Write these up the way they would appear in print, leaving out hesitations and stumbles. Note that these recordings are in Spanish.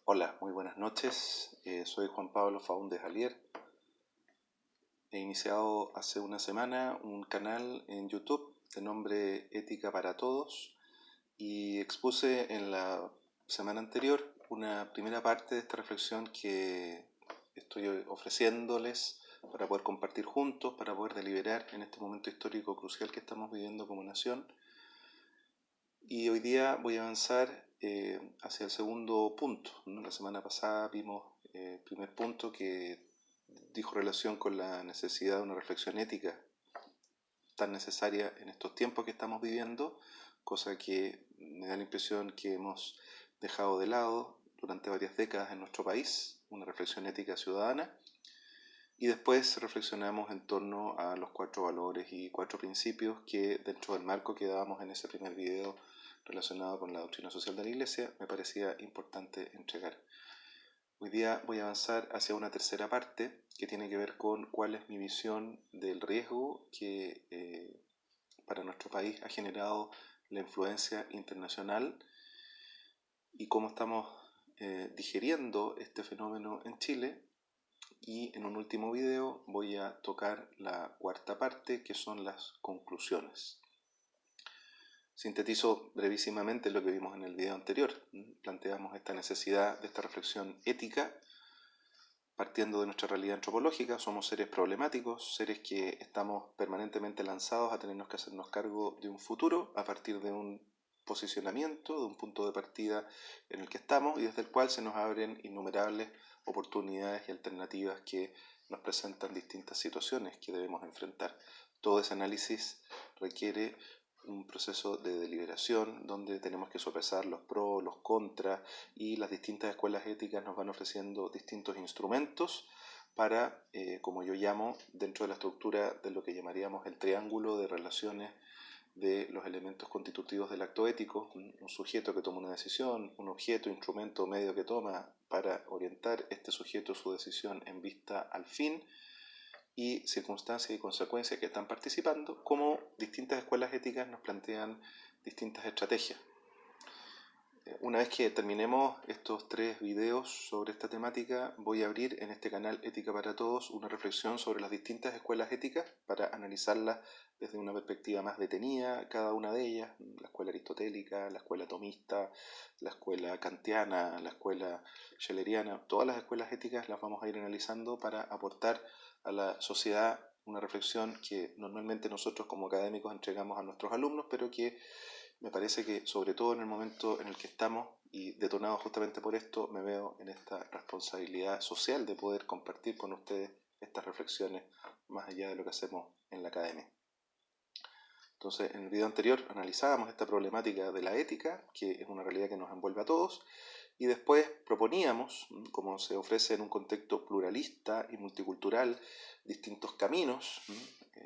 Hola, muy buenas noches. Soy Juan Pablo Faúndez Alier. He iniciado hace una semana un canal en YouTube de nombre Ética para Todos y expuse en la semana anterior una primera parte de esta reflexión que estoy ofreciéndoles para poder compartir juntos, para poder deliberar en este momento histórico crucial que estamos viviendo como nación. Y hoy día voy a avanzar hacia el segundo punto, ¿no? La semana pasada vimos el primer punto que dijo relación con la necesidad de una reflexión ética tan necesaria en estos tiempos que estamos viviendo, cosa que me da la impresión que hemos dejado de lado durante varias décadas en nuestro país, una reflexión ética ciudadana. Y después reflexionamos en torno a los 4 valores y 4 principios que dentro del marco que dábamos en ese primer video relacionado con la doctrina social de la Iglesia me parecía importante entregar. Hoy día voy a avanzar hacia una tercera parte que tiene que ver con cuál es mi visión del riesgo que para nuestro país ha generado la influencia internacional y cómo estamos digeriendo este fenómeno en Chile. Y en un último video voy a tocar la cuarta parte, que son las conclusiones. Sintetizo brevísimamente lo que vimos en el video anterior. Planteamos esta necesidad de esta reflexión ética, partiendo de nuestra realidad antropológica. Somos seres problemáticos, seres que estamos permanentemente lanzados a tenernos que hacernos cargo de un futuro a partir de un posicionamiento, de un punto de partida en el que estamos y desde el cual se nos abren innumerables oportunidades y alternativas que nos presentan distintas situaciones que debemos enfrentar. Todo ese análisis requiere un proceso de deliberación donde tenemos que sopesar los pros, los contras y las distintas escuelas éticas nos van ofreciendo distintos instrumentos para, como yo llamo, dentro de la estructura de lo que llamaríamos el triángulo de relaciones de los elementos constitutivos del acto ético, un sujeto que toma una decisión, un objeto, instrumento o medio que toma para orientar este sujeto su decisión en vista al fin y circunstancias y consecuencias que están participando, como distintas escuelas éticas nos plantean distintas estrategias. Una vez que terminemos estos 3 videos sobre esta temática, voy a abrir en este canal Ética para Todos una reflexión sobre las distintas escuelas éticas para analizarlas desde una perspectiva más detenida, cada una de ellas, la escuela aristotélica, la escuela tomista, la escuela kantiana, la escuela schelleriana, todas las escuelas éticas las vamos a ir analizando para aportar a la sociedad una reflexión que normalmente nosotros como académicos entregamos a nuestros alumnos, pero que me parece que sobre todo en el momento en el que estamos y detonado justamente por esto, me veo en esta responsabilidad social de poder compartir con ustedes estas reflexiones más allá de lo que hacemos en la academia. Entonces, en el video anterior analizábamos esta problemática de la ética, que es una realidad que nos envuelve a todos, y después proponíamos, como se ofrece en un contexto pluralista y multicultural, distintos caminos.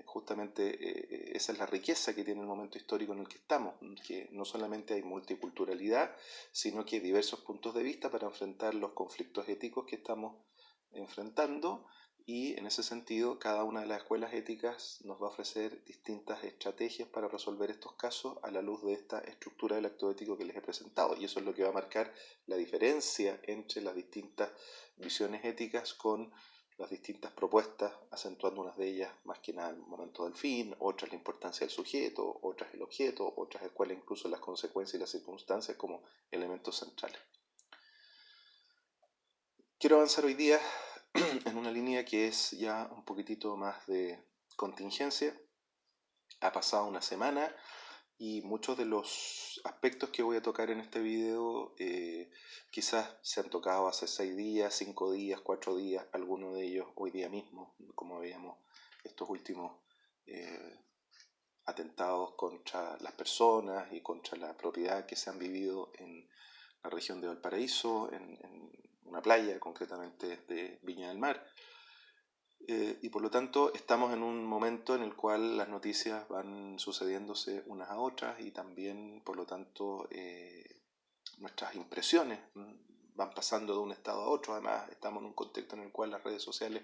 Justamente esa es la riqueza que tiene el momento histórico en el que estamos, que no solamente hay multiculturalidad, sino que hay diversos puntos de vista para enfrentar los conflictos éticos que estamos enfrentando, y en ese sentido cada una de las escuelas éticas nos va a ofrecer distintas estrategias para resolver estos casos a la luz de esta estructura del acto ético que les he presentado, y eso es lo que va a marcar la diferencia entre las distintas visiones éticas con las distintas propuestas, acentuando unas de ellas más que nada el momento del fin, otras la importancia del sujeto, otras el objeto, otras escuelas incluso las consecuencias y las circunstancias como elementos centrales. Quiero avanzar hoy día en una línea que es ya un poquitito más de contingencia. Ha pasado una semana y muchos de los aspectos que voy a tocar en este video quizás se han tocado hace 6 días, 5 días, 4 días, algunos de ellos hoy día mismo, como veíamos estos últimos atentados contra las personas y contra la propiedad que se han vivido en la región de Valparaíso, en una playa concretamente de Viña del Mar. Y por lo tanto estamos en un momento en el cual las noticias van sucediéndose unas a otras y también por lo tanto nuestras impresiones van pasando de un estado a otro. Además estamos en un contexto en el cual las redes sociales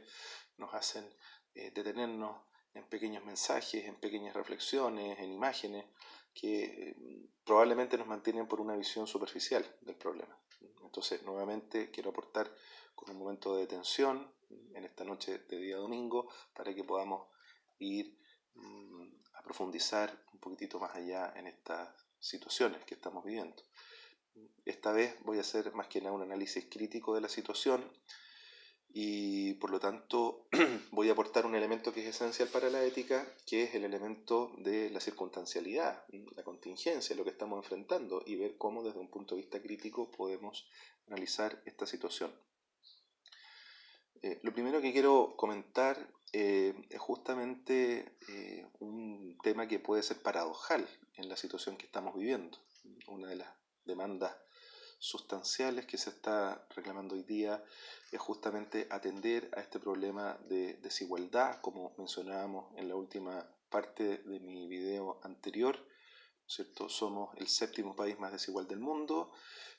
nos hacen detenernos en pequeños mensajes, en pequeñas reflexiones, en imágenes que probablemente nos mantienen por una visión superficial del problema. Entonces, nuevamente quiero aportar con un momento de detención en esta noche de día domingo para que podamos ir a profundizar un poquitito más allá en estas situaciones que estamos viviendo. Esta vez voy a hacer más que nada un análisis crítico de la situación y por lo tanto voy a aportar un elemento que es esencial para la ética, que es el elemento de la circunstancialidad, la contingencia, lo que estamos enfrentando y ver cómo desde un punto de vista crítico podemos analizar esta situación. Lo primero que quiero comentar es justamente un tema que puede ser paradojal en la situación que estamos viviendo. Una de las demandas sustanciales que se está reclamando hoy día es justamente atender a este problema de desigualdad, como mencionábamos en la última parte de mi video anterior, ¿cierto? Somos el 7º país más desigual del mundo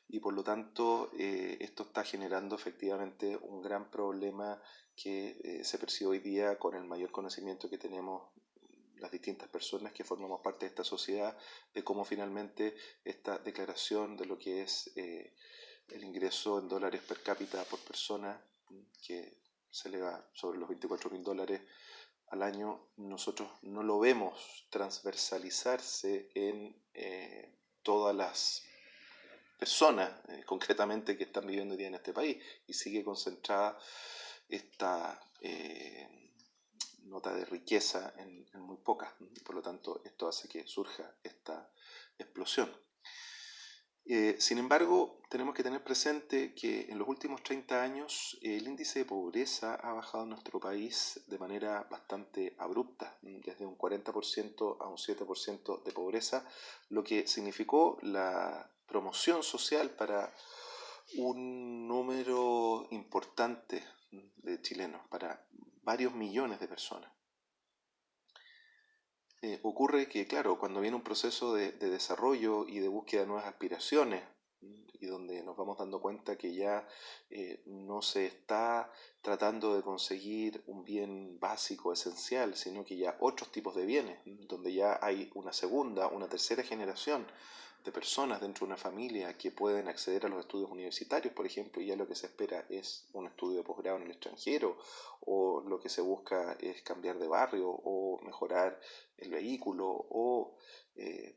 y por lo tanto esto está generando efectivamente un gran problema que se percibe hoy día con el mayor conocimiento que tenemos las distintas personas que formamos parte de esta sociedad, de cómo finalmente esta declaración de lo que es el ingreso en dólares per cápita por persona, que se eleva sobre los $24.000 al año, nosotros no lo vemos transversalizarse en todas las personas concretamente que están viviendo hoy día en este país, y sigue concentrada esta nota de riqueza en muy pocas. Por lo tanto, esto hace que surja esta explosión. Sin embargo, tenemos que tener presente que en los últimos 30 años el índice de pobreza ha bajado en nuestro país de manera bastante abrupta, desde un 40% a un 7% de pobreza, lo que significó la promoción social para un número importante de chilenos, para varios millones de personas. Ocurre que, claro, cuando viene un proceso de desarrollo y de búsqueda de nuevas aspiraciones, y donde nos vamos dando cuenta que ya no se está tratando de conseguir un bien básico, esencial, sino que ya otros tipos de bienes, donde ya hay una segunda, una tercera generación de personas dentro de una familia que pueden acceder a los estudios universitarios, por ejemplo, y ya lo que se espera es un estudio de posgrado en el extranjero, o lo que se busca es cambiar de barrio o mejorar el vehículo, o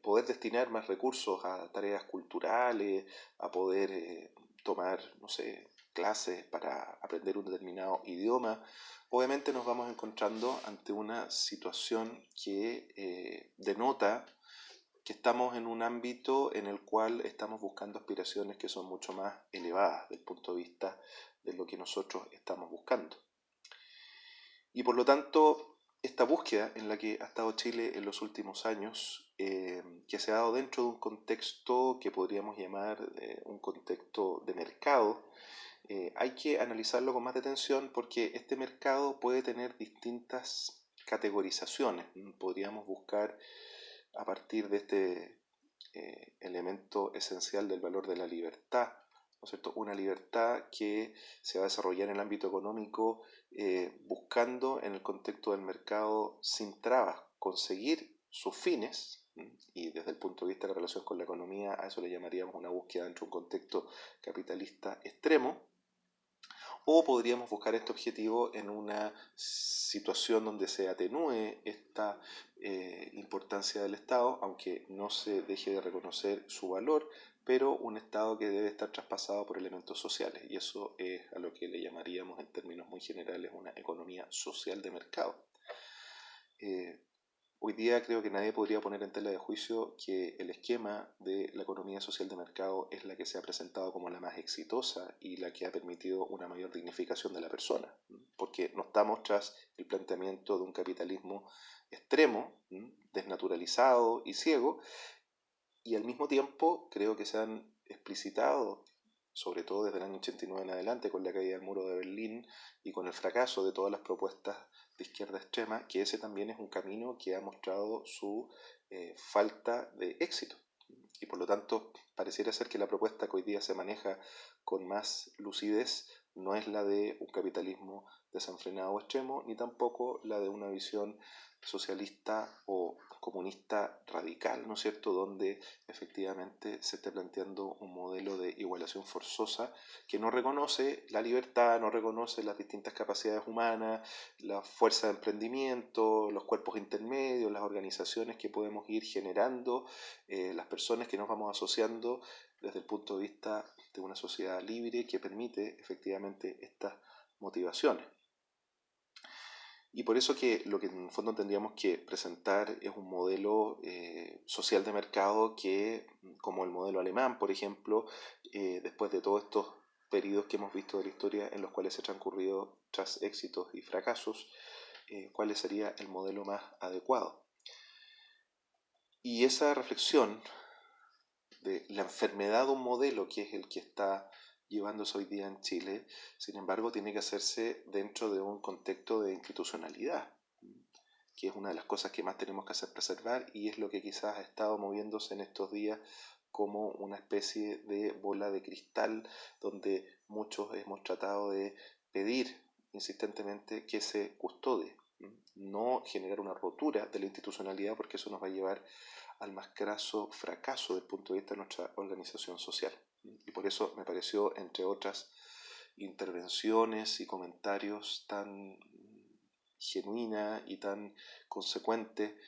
poder destinar más recursos a tareas culturales, a poder tomar, no sé, clases para aprender un determinado idioma. Obviamente nos vamos encontrando ante una situación que denota que estamos en un ámbito en el cual estamos buscando aspiraciones que son mucho más elevadas desde el punto de vista de lo que nosotros estamos buscando. Y por lo tanto, esta búsqueda en la que ha estado Chile en los últimos años, que se ha dado dentro de un contexto que podríamos llamar un contexto de mercado, hay que analizarlo con más detención porque este mercado puede tener distintas categorizaciones. Podríamos buscar a partir de este elemento esencial del valor de la libertad, ¿no es cierto? Una libertad que se va a desarrollar en el ámbito económico buscando en el contexto del mercado sin trabas conseguir sus fines, y desde el punto de vista de la relación con la economía a eso le llamaríamos una búsqueda dentro de un contexto capitalista extremo. O podríamos buscar este objetivo en una situación donde se atenúe esta importancia del Estado, aunque no se deje de reconocer su valor, pero un Estado que debe estar traspasado por elementos sociales, y eso es a lo que le llamaríamos en términos muy generales una economía social de mercado. Hoy día creo que nadie podría poner en tela de juicio que el esquema de la economía social de mercado es la que se ha presentado como la más exitosa y la que ha permitido una mayor dignificación de la persona, porque no estamos tras el planteamiento de un capitalismo extremo, desnaturalizado y ciego, y al mismo tiempo creo que se han explicitado, sobre todo desde el año 89 en adelante, con la caída del muro de Berlín y con el fracaso de todas las propuestas de izquierda extrema, que ese también es un camino que ha mostrado su falta de éxito. Y por lo tanto, pareciera ser que la propuesta que hoy día se maneja con más lucidez no es la de un capitalismo desenfrenado o extremo, ni tampoco la de una visión socialista o comunista radical, ¿no es cierto?, donde efectivamente se está planteando un modelo de igualación forzosa que no reconoce la libertad, no reconoce las distintas capacidades humanas, la fuerza de emprendimiento, los cuerpos intermedios, las organizaciones que podemos ir generando, las personas que nos vamos asociando desde el punto de vista de una sociedad libre que permite efectivamente estas motivaciones. Y por eso que lo que en el fondo tendríamos que presentar es un modelo social de mercado que, como el modelo alemán, por ejemplo, después de todos estos periodos que hemos visto de la historia en los cuales se ha transcurrido tras éxitos y fracasos, cuál sería el modelo más adecuado. Y esa reflexión de la enfermedad de un modelo, que es el que está llevándose hoy día en Chile, sin embargo, tiene que hacerse dentro de un contexto de institucionalidad, que es una de las cosas que más tenemos que hacer preservar y es lo que quizás ha estado moviéndose en estos días como una especie de bola de cristal donde muchos hemos tratado de pedir insistentemente que se custodie, no generar una rotura de la institucionalidad porque eso nos va a llevar al más craso fracaso desde el punto de vista de nuestra organización social. Y por eso me pareció, entre otras intervenciones y comentarios, tan genuina y tan consecuente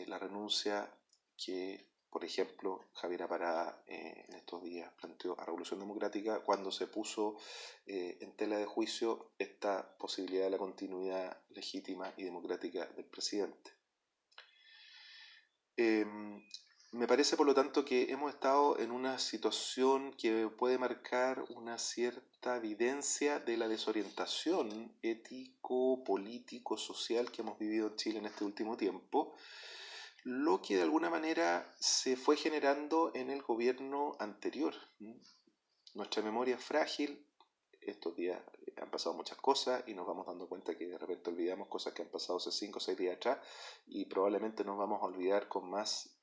la renuncia que, por ejemplo, Javiera Parada en estos días planteó a Revolución Democrática cuando se puso en tela de juicio esta posibilidad de la continuidad legítima y democrática del presidente. Me parece, por lo tanto, que hemos estado en una situación que puede marcar una cierta evidencia de la desorientación ético, político, social que hemos vivido en Chile en este último tiempo, lo que de alguna manera se fue generando en el gobierno anterior. Nuestra memoria es frágil, estos días han pasado muchas cosas y nos vamos dando cuenta que de repente olvidamos cosas que han pasado hace 5 o 6 días atrás y probablemente nos vamos a olvidar con más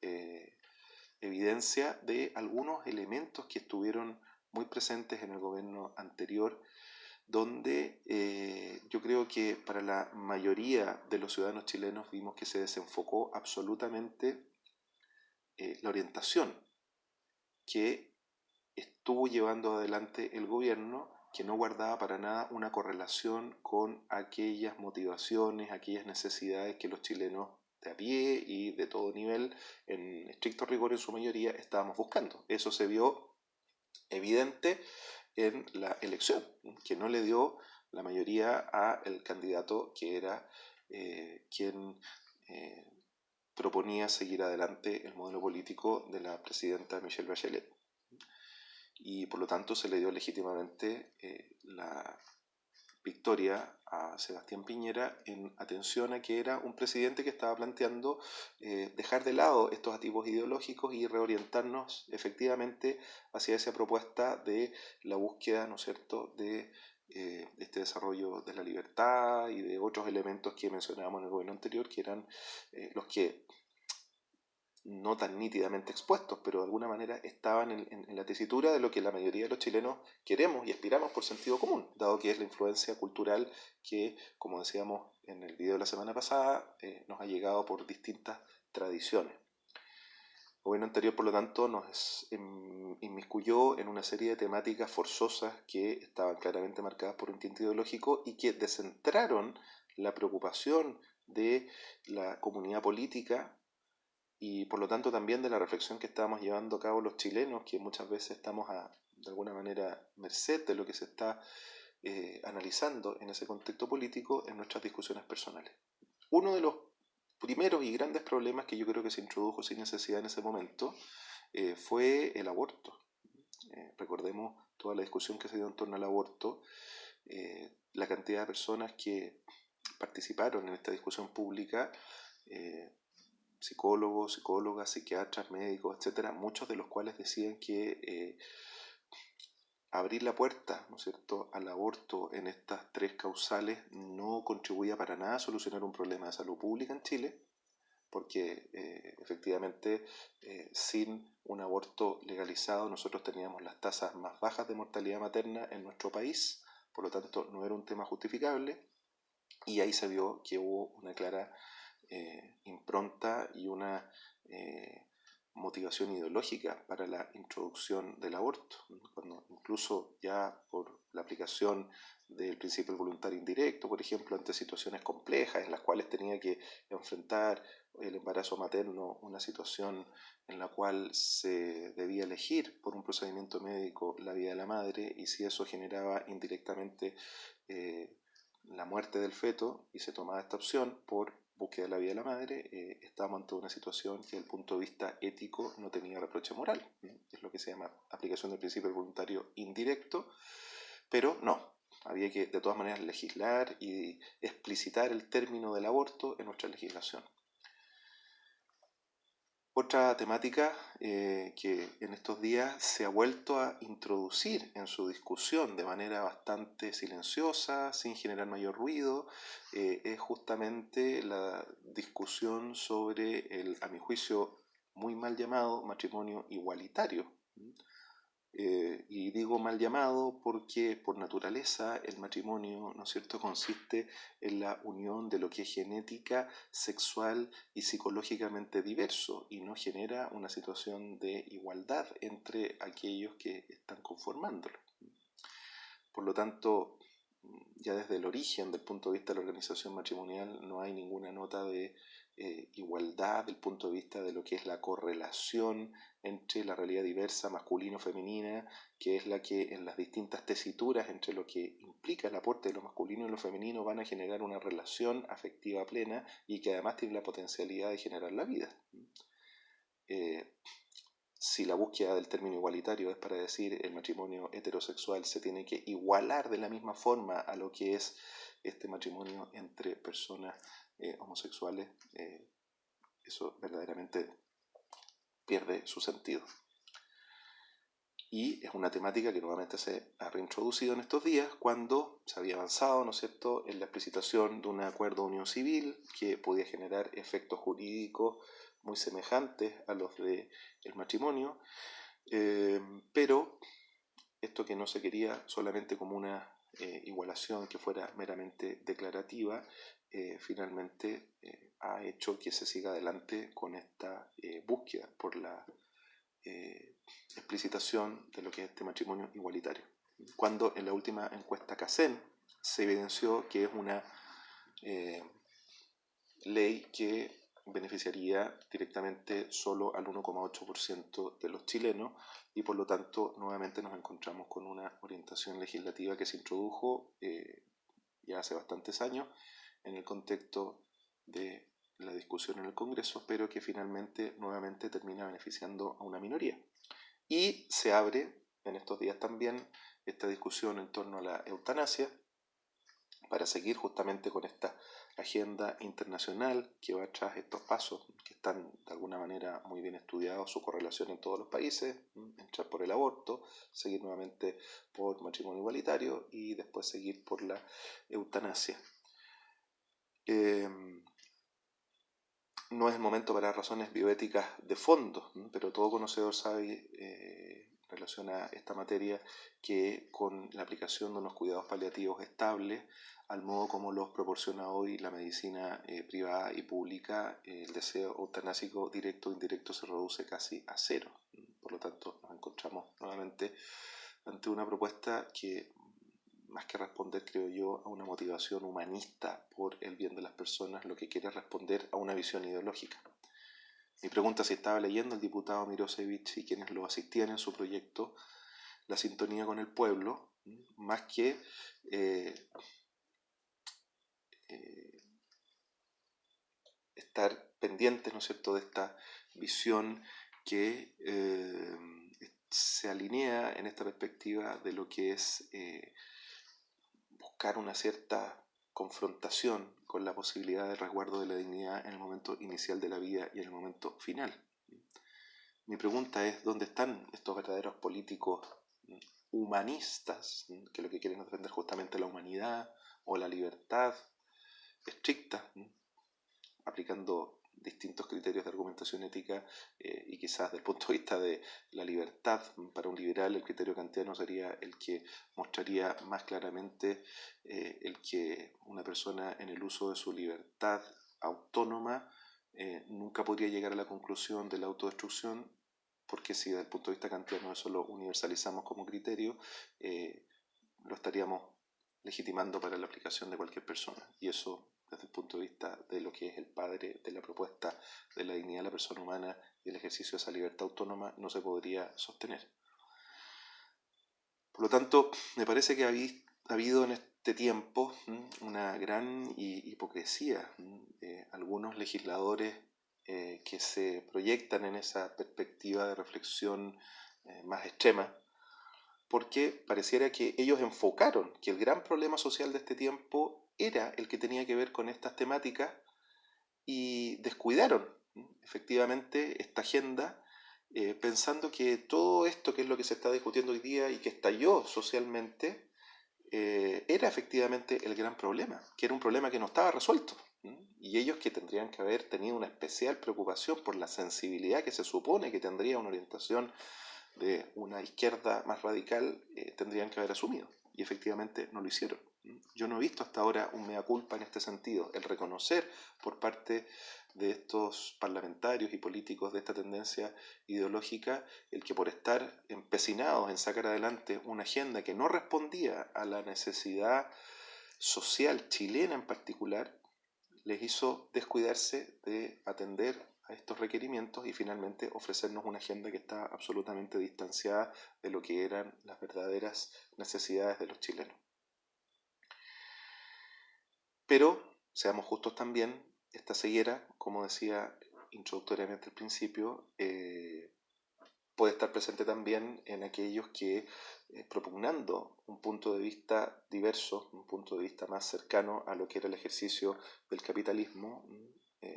evidencia de algunos elementos que estuvieron muy presentes en el gobierno anterior, donde yo creo que para la mayoría de los ciudadanos chilenos vimos que se desenfocó absolutamente la orientación que estuvo llevando adelante el gobierno, que no guardaba para nada una correlación con aquellas motivaciones, aquellas necesidades que los chilenos de a pie y de todo nivel, en estricto rigor en su mayoría, estábamos buscando. Eso se vio evidente en la elección, que no le dio la mayoría al candidato que era quien proponía seguir adelante el modelo político de la presidenta Michelle Bachelet. Y por lo tanto se le dio legítimamente la victoria a Sebastián Piñera en atención a que era un presidente que estaba planteando dejar de lado estos atisbos ideológicos y reorientarnos efectivamente hacia esa propuesta de la búsqueda, ¿no es cierto?, de este desarrollo de la libertad y de otros elementos que mencionábamos en el gobierno anterior, que eran los que no tan nítidamente expuestos, pero de alguna manera estaban en la tesitura de lo que la mayoría de los chilenos queremos y aspiramos por sentido común, dado que es la influencia cultural que, como decíamos en el video de la semana pasada, nos ha llegado por distintas tradiciones. El gobierno anterior, por lo tanto, nos inmiscuyó en una serie de temáticas forzosas que estaban claramente marcadas por un tinte ideológico y que descentraron la preocupación de la comunidad política y por lo tanto también de la reflexión que estamos llevando a cabo los chilenos, que muchas veces estamos de alguna manera merced de lo que se está analizando en ese contexto político en nuestras discusiones personales. Uno de los primeros y grandes problemas que yo creo que se introdujo sin necesidad en ese momento fue el aborto. Recordemos toda la discusión que se dio en torno al aborto, la cantidad de personas que participaron en esta discusión pública, psicólogos, psicólogas, psiquiatras, médicos, etcétera, muchos de los cuales decían que abrir la puerta, ¿no es cierto?, al aborto en estas 3 causales no contribuía para nada a solucionar un problema de salud pública en Chile, porque efectivamente sin un aborto legalizado nosotros teníamos las tasas más bajas de mortalidad materna en nuestro país, por lo tanto no era un tema justificable, y ahí se vio que hubo una clara impronta y una motivación ideológica para la introducción del aborto, cuando incluso ya por la aplicación del principio del voluntario indirecto, por ejemplo, ante situaciones complejas en las cuales tenía que enfrentar el embarazo materno, una situación en la cual se debía elegir por un procedimiento médico la vida de la madre, y si eso generaba indirectamente la muerte del feto y se tomaba esta opción por búsqueda de la vida de la madre, estábamos ante una situación que desde el punto de vista ético no tenía reproche moral. Es lo que se llama aplicación del principio voluntario indirecto, pero no, había que de todas maneras legislar y explicitar el término del aborto en nuestra legislación. Otra temática que en estos días se ha vuelto a introducir en su discusión de manera bastante silenciosa, sin generar mayor ruido, es justamente la discusión sobre el, a mi juicio, muy mal llamado matrimonio igualitario. Y digo mal llamado porque por naturaleza el matrimonio, ¿no es cierto?, consiste en la unión de lo que es genética, sexual y psicológicamente diverso, y no genera una situación de igualdad entre aquellos que están conformándolo. Por lo tanto, ya desde el origen, del punto de vista de la organización matrimonial, no hay ninguna nota de igualdad del punto de vista de lo que es la correlación entre la realidad diversa masculino-femenina, que es la que en las distintas tesituras entre lo que implica el aporte de lo masculino y lo femenino van a generar una relación afectiva plena y que además tiene la potencialidad de generar la vida. Si la búsqueda del término igualitario es para decir el matrimonio heterosexual se tiene que igualar de la misma forma a lo que es este matrimonio entre personas homosexuales, eso verdaderamente pierde su sentido. Y es una temática que nuevamente se ha reintroducido en estos días cuando se había avanzado, ¿no es cierto?, en la explicitación de un acuerdo de unión civil que podía generar efectos jurídicos muy semejantes a los del matrimonio, pero esto que no se quería solamente como una igualación que fuera meramente declarativa, finalmente ha hecho que se siga adelante con esta búsqueda por la explicitación de lo que es este matrimonio igualitario. Cuando en la última encuesta CACEN se evidenció que es una ley que beneficiaría directamente solo al 1,8% de los chilenos, y por lo tanto nuevamente nos encontramos con una orientación legislativa que se introdujo ya hace bastantes años en el contexto de la discusión en el Congreso, pero que finalmente nuevamente termina beneficiando a una minoría. Y se abre en estos días también esta discusión en torno a la eutanasia, para seguir justamente con esta agenda internacional que va tras estos pasos que están de alguna manera muy bien estudiados, su correlación en todos los países, entrar por el aborto, seguir nuevamente por matrimonio igualitario y después seguir por la eutanasia. No es el momento para razones bioéticas de fondo, pero todo conocedor sabe en relación a esta materia que con la aplicación de unos cuidados paliativos estables, al modo como los proporciona hoy la medicina privada y pública, el deseo eutanásico directo o indirecto se reduce casi a cero. Por lo tanto, nos encontramos nuevamente ante una propuesta que, más que responder, creo yo, a una motivación humanista por el bien de las personas, lo que quiere es responder a una visión ideológica. Mi pregunta: si estaba leyendo el diputado Mirosevich y quienes lo asistían en su proyecto la sintonía con el pueblo, más que estar pendientes, ¿no es cierto?, de esta visión que se alinea en esta perspectiva de lo que es buscar una cierta confrontación con la posibilidad del resguardo de la dignidad en el momento inicial de la vida y en el momento final. Mi pregunta es: ¿dónde están estos verdaderos políticos humanistas que lo que quieren es defender justamente la humanidad o la libertad estricta, aplicando distintos criterios de argumentación ética y quizás desde el punto de vista de la libertad? Para un liberal el criterio kantiano sería el que mostraría más claramente el que una persona en el uso de su libertad autónoma nunca podría llegar a la conclusión de la autodestrucción, porque si desde el punto de vista kantiano eso lo universalizamos como criterio, lo estaríamos legitimando para la aplicación de cualquier persona. Y eso, desde el punto de vista de lo que es el padre de la propuesta de la dignidad de la persona humana y el ejercicio de esa libertad autónoma, no se podría sostener. Por lo tanto, me parece que ha habido en este tiempo una gran hipocresía de algunos legisladores que se proyectan en esa perspectiva de reflexión más extrema, porque pareciera que ellos enfocaron que el gran problema social de este tiempo era el que tenía que ver con estas temáticas y descuidaron efectivamente esta agenda, pensando que todo esto que es lo que se está discutiendo hoy día y que estalló socialmente era efectivamente el gran problema, que era un problema que no estaba resuelto. Y ellos, que tendrían que haber tenido una especial preocupación por la sensibilidad que se supone que tendría una orientación de una izquierda más radical, tendrían que haber asumido. Y efectivamente no lo hicieron. Yo no he visto hasta ahora un mea culpa en este sentido, el reconocer por parte de estos parlamentarios y políticos de esta tendencia ideológica el que por estar empecinados en sacar adelante una agenda que no respondía a la necesidad social chilena en particular, les hizo descuidarse de atender a estos requerimientos y finalmente ofrecernos una agenda que está absolutamente distanciada de lo que eran las verdaderas necesidades de los chilenos. Pero, seamos justos también, esta ceguera, como decía introductoriamente al principio, puede estar presente también en aquellos que, propugnando un punto de vista diverso, un punto de vista más cercano a lo que era el ejercicio del capitalismo,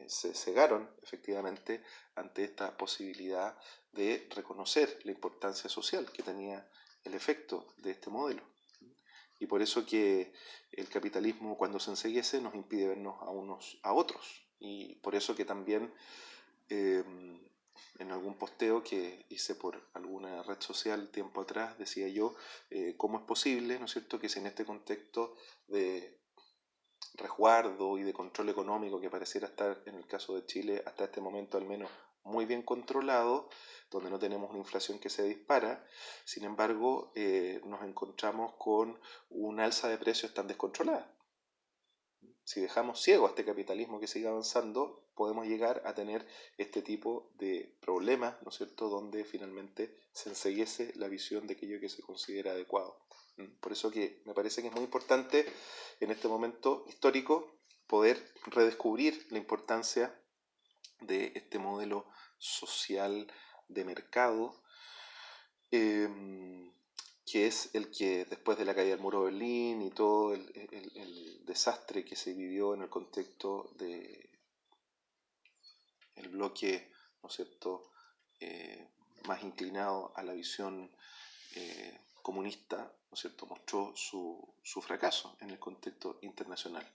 se cegaron efectivamente ante esta posibilidad de reconocer la importancia social que tenía el efecto de este modelo. Y por eso que el capitalismo, cuando se enceguece, nos impide vernos a unos a otros. Y por eso que también en algún posteo que hice por alguna red social tiempo atrás, decía yo, cómo es posible, ¿no es cierto?, que si en este contexto de resguardo y de control económico que pareciera estar, en el caso de Chile, hasta este momento al menos muy bien controlado, donde no tenemos una inflación que se dispara, sin embargo, nos encontramos con un alza de precios tan descontrolada. Si dejamos ciego a este capitalismo que sigue avanzando, podemos llegar a tener este tipo de problemas, ¿no es cierto?, donde finalmente se enceguece la visión de aquello que se considera adecuado. Por eso que me parece que es muy importante en este momento histórico poder redescubrir la importancia de este modelo social de mercado, que es el que después de la caída del muro de Berlín y todo el desastre que se vivió en el contexto del bloque, ¿no es cierto?, más inclinado a la visión comunista, ¿no es cierto?, mostró su fracaso en el contexto internacional.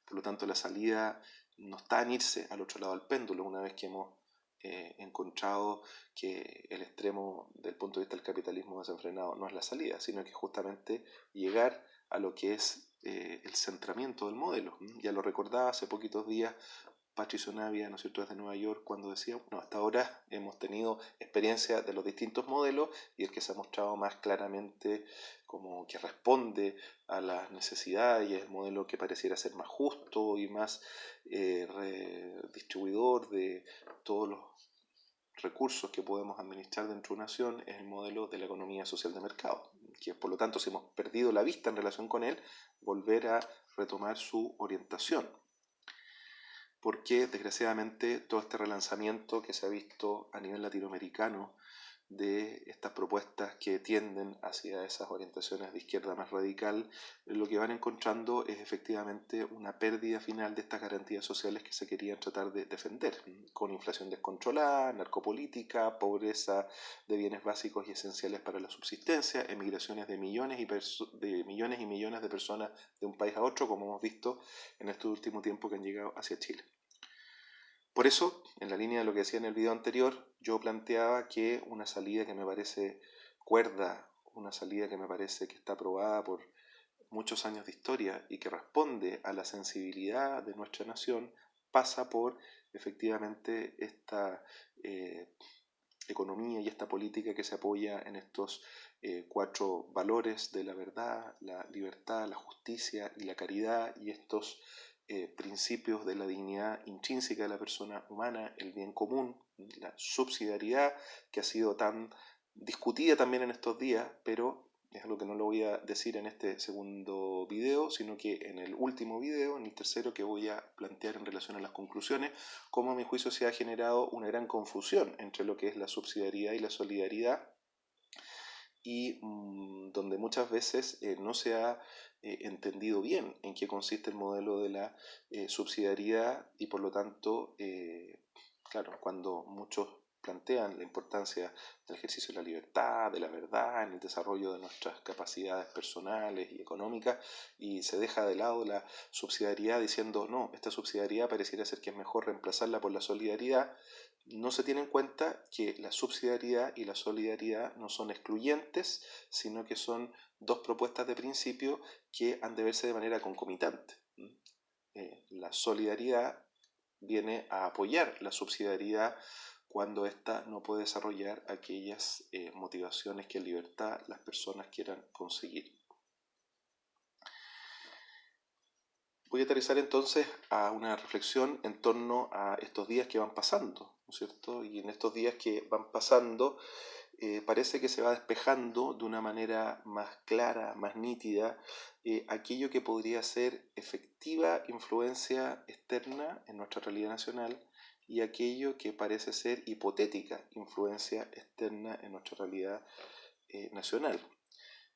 Por lo tanto, la salida no está en irse al otro lado del péndulo, una vez que hemos encontrado que el extremo del punto de vista del capitalismo desenfrenado no es la salida, sino que justamente llegar a lo que es el centramiento del modelo. Ya lo recordaba hace poquitos días Patricio Navia, ¿no es cierto?, desde Nueva York, cuando decía, bueno, hasta ahora hemos tenido experiencia de los distintos modelos y el que se ha mostrado más claramente como que responde a las necesidades y es el modelo que pareciera ser más justo y más redistribuidor de todos los recursos que podemos administrar dentro de una nación, es el modelo de la economía social de mercado, que por lo tanto, si hemos perdido la vista en relación con él, volver a retomar su orientación, porque desgraciadamente todo este relanzamiento que se ha visto a nivel latinoamericano de estas propuestas que tienden hacia esas orientaciones de izquierda más radical, lo que van encontrando es efectivamente una pérdida final de estas garantías sociales que se querían tratar de defender, con inflación descontrolada, narcopolítica, pobreza de bienes básicos y esenciales para la subsistencia, emigraciones de millones y millones de personas de un país a otro, como hemos visto en este último tiempo que han llegado hacia Chile. Por eso, en la línea de lo que decía en el video anterior, yo planteaba que una salida que me parece cuerda, una salida que me parece que está aprobada por muchos años de historia y que responde a la sensibilidad de nuestra nación, pasa por efectivamente esta economía y esta política que se apoya en estos 4 valores de la verdad, la libertad, la justicia y la caridad, y estos principios de la dignidad intrínseca de la persona humana, el bien común, la subsidiariedad, que ha sido tan discutida también en estos días, pero es algo que no lo voy a decir en este segundo video, sino que en el último video, en el tercero, que voy a plantear en relación a las conclusiones, cómo a mi juicio se ha generado una gran confusión entre lo que es la subsidiariedad y la solidaridad, y donde muchas veces no se ha entendido bien en qué consiste el modelo de la subsidiariedad, y por lo tanto, claro, cuando muchos plantean la importancia del ejercicio de la libertad, de la verdad, en el desarrollo de nuestras capacidades personales y económicas, y se deja de lado la subsidiariedad diciendo, no, esta subsidiariedad pareciera ser que es mejor reemplazarla por la solidaridad, no se tiene en cuenta que la subsidiariedad y la solidaridad no son excluyentes, sino que son dos propuestas de principio que han de verse de manera concomitante. La solidaridad viene a apoyar la subsidiariedad cuando ésta no puede desarrollar aquellas motivaciones que en libertad las personas quieran conseguir. Voy a aterrizar entonces a una reflexión en torno a estos días que van pasando, ¿no es cierto? Y en estos días que van pasando parece que se va despejando de una manera más clara, más nítida, aquello que podría ser efectiva influencia externa en nuestra realidad nacional, y aquello que parece ser hipotética influencia externa en nuestra realidad nacional,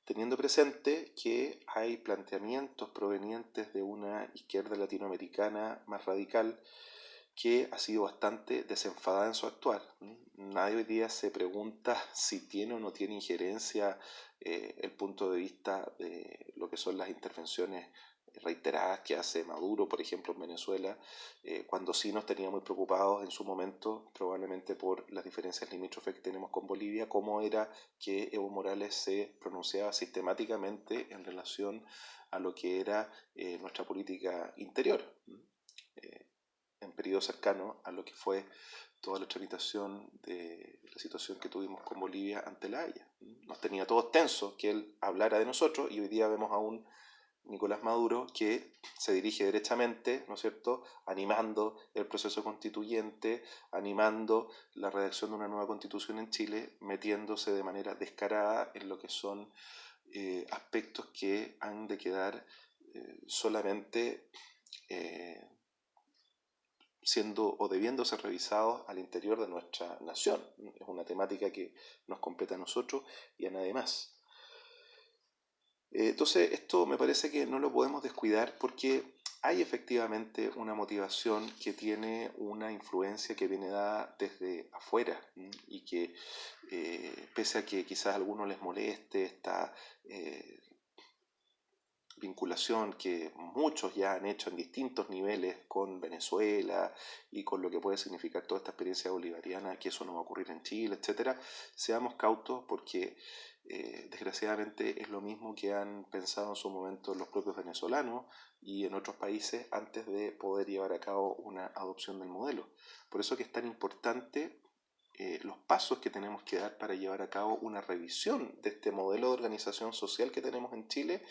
teniendo presente que hay planteamientos provenientes de una izquierda latinoamericana más radical que ha sido bastante desenfadada en su actuar. Nadie hoy día se pregunta si tiene o no tiene injerencia el punto de vista de lo que son las intervenciones reiteradas que hace Maduro, por ejemplo, en Venezuela, cuando sí nos tenía muy preocupados en su momento, probablemente por las diferencias limítrofes que tenemos con Bolivia, cómo era que Evo Morales se pronunciaba sistemáticamente en relación a lo que era nuestra política interior. En periodo cercano a lo que fue toda la tramitación de la situación que tuvimos con Bolivia ante la Haya. Nos tenía todos tensos que él hablara de nosotros, y hoy día vemos a un Nicolás Maduro que se dirige derechamente, ¿no es cierto?, animando el proceso constituyente, animando la redacción de una nueva constitución en Chile, metiéndose de manera descarada en lo que son aspectos que han de quedar solamente siendo o debiendo ser revisados al interior de nuestra nación. Es una temática que nos compete a nosotros y a nadie más. Entonces, esto me parece que no lo podemos descuidar, porque hay efectivamente una motivación que tiene una influencia que viene dada desde afuera, y que pese a que quizás a algunos les moleste esta vinculación que muchos ya han hecho en distintos niveles con Venezuela y con lo que puede significar toda esta experiencia bolivariana, que eso no va a ocurrir en Chile, etcétera, seamos cautos, porque desgraciadamente es lo mismo que han pensado en su momento los propios venezolanos y en otros países antes de poder llevar a cabo una adopción del modelo. Por eso que es tan importante los pasos que tenemos que dar para llevar a cabo una revisión de este modelo de organización social que tenemos en Chile,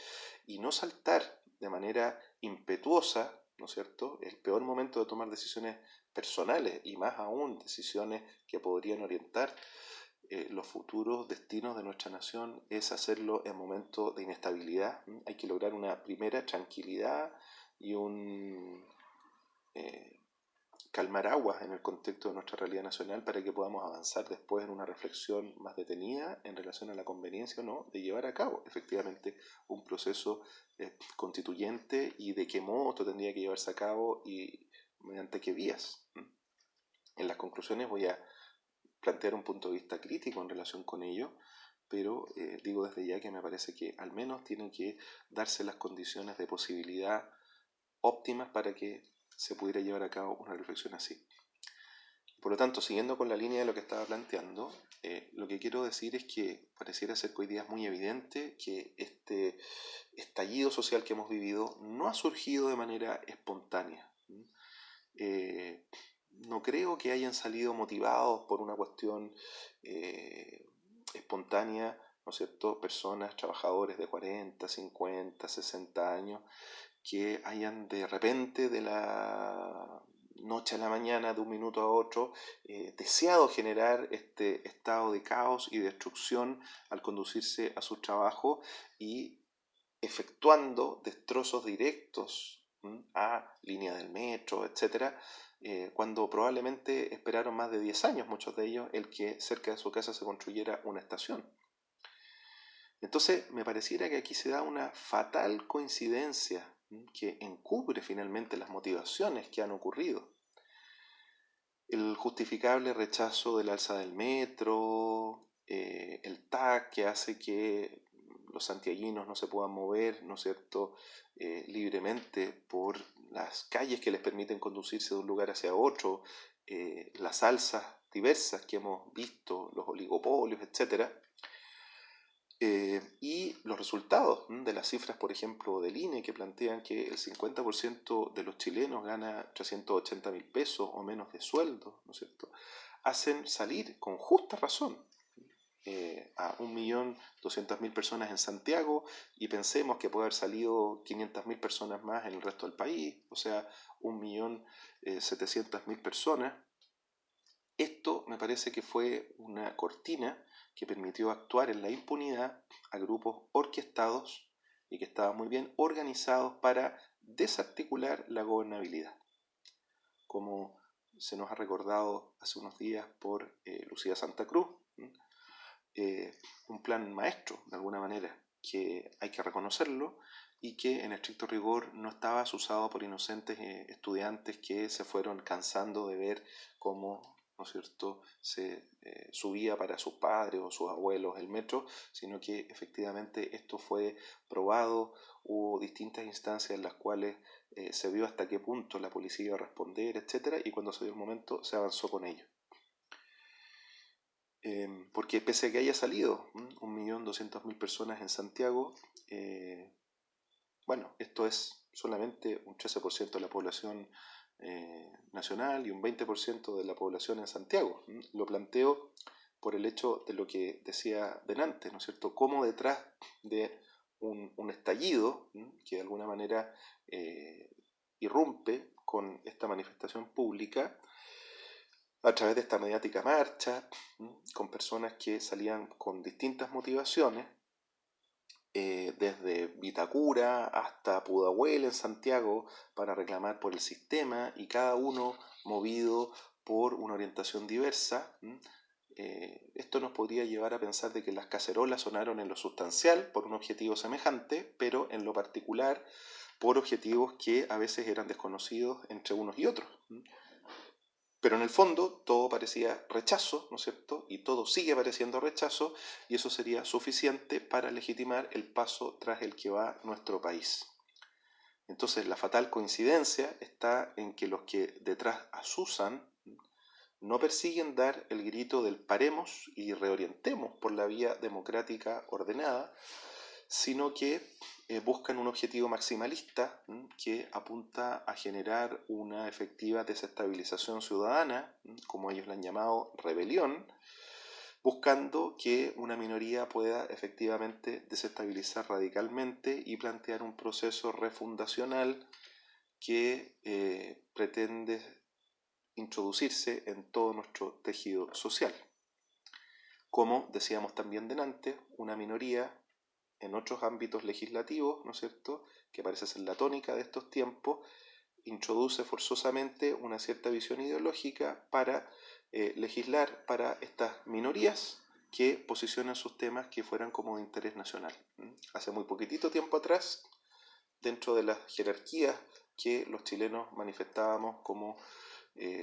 y no saltar de manera impetuosa, ¿no es cierto?, el peor momento de tomar decisiones personales, y más aún decisiones que podrían orientar los futuros destinos de nuestra nación, es hacerlo en momentos de inestabilidad. Hay que lograr una primera tranquilidad y un calmar aguas en el contexto de nuestra realidad nacional, para que podamos avanzar después en una reflexión más detenida en relación a la conveniencia o no de llevar a cabo efectivamente un proceso constituyente, y de qué modo esto tendría que llevarse a cabo y mediante qué vías. En las conclusiones voy a plantear un punto de vista crítico en relación con ello, pero digo desde ya que me parece que al menos tienen que darse las condiciones de posibilidad óptimas para que se pudiera llevar a cabo una reflexión así. Por lo tanto, siguiendo con la línea de lo que estaba planteando, lo que quiero decir es que pareciera ser que hoy día es muy evidente que este estallido social que hemos vivido no ha surgido de manera espontánea. no creo que hayan salido motivados por una cuestión espontánea, ¿no es cierto? Personas, trabajadores de 40, 50, 60 años, que hayan de repente, de la noche a la mañana, de un minuto a otro, deseado generar este estado de caos y destrucción al conducirse a su trabajo y efectuando destrozos directos a línea del metro, etcétera, cuando probablemente esperaron más de 10 años, muchos de ellos, el que cerca de su casa se construyera una estación. Entonces, me pareciera que aquí se da una fatal coincidencia que encubre finalmente las motivaciones que han ocurrido. El justificable rechazo del alza del metro, el TAC que hace que los santiaguinos no se puedan mover, ¿no es cierto?, libremente por las calles que les permiten conducirse de un lugar hacia otro, las alzas diversas que hemos visto, los oligopolios, etcétera. Y los resultados de las cifras, por ejemplo, del INE, que plantean que el 50% de los chilenos gana 380.000 pesos o menos de sueldo, ¿no es cierto?, hacen salir con justa razón a 1.200.000 personas en Santiago, y pensemos que puede haber salido 500.000 personas más en el resto del país, o sea, 1.700.000 personas. Esto me parece que fue una cortina que permitió actuar en la impunidad a grupos orquestados y que estaban muy bien organizados para desarticular la gobernabilidad. Como se nos ha recordado hace unos días por Lucía Santa Cruz, un plan maestro, de alguna manera, que hay que reconocerlo y que en estricto rigor no estaba asusado por inocentes estudiantes que se fueron cansando de ver cómo, ¿no es cierto?, se subía para sus padres o sus abuelos el metro, sino que efectivamente esto fue probado, hubo distintas instancias en las cuales se vio hasta qué punto la policía iba a responder, etcétera, y cuando se dio el momento se avanzó con ello. Porque pese a que haya salido 1.200.000 personas en Santiago, bueno, esto es solamente un 13% de la población nacional y un 20% de la población en Santiago. Lo planteo por el hecho de lo que decía delante, ¿no es cierto? Cómo detrás de un estallido que de alguna manera irrumpe con esta manifestación pública, a través de esta mediática marcha, con personas que salían con distintas motivaciones, desde Vitacura hasta Pudahuel en Santiago, para reclamar por el sistema, y cada uno movido por una orientación diversa. Esto nos podría llevar a pensar de que las cacerolas sonaron en lo sustancial por un objetivo semejante, pero en lo particular por objetivos que a veces eran desconocidos entre unos y otros. Pero en el fondo todo parecía rechazo, ¿no es cierto? Y todo sigue pareciendo rechazo, y eso sería suficiente para legitimar el paso tras el que va nuestro país. Entonces la fatal coincidencia está en que los que detrás asusan no persiguen dar el grito del paremos y reorientemos por la vía democrática ordenada, sino que buscan un objetivo maximalista que apunta a generar una efectiva desestabilización ciudadana, como ellos la han llamado rebelión, buscando que una minoría pueda efectivamente desestabilizar radicalmente y plantear un proceso refundacional que pretende introducirse en todo nuestro tejido social. Como decíamos también delante, una minoría en otros ámbitos legislativos, ¿no es cierto?, que parece ser la tónica de estos tiempos, introduce forzosamente una cierta visión ideológica para legislar para estas minorías que posicionan sus temas que fueran como de interés nacional. Hace muy poquitito tiempo atrás, dentro de las jerarquías que los chilenos manifestábamos como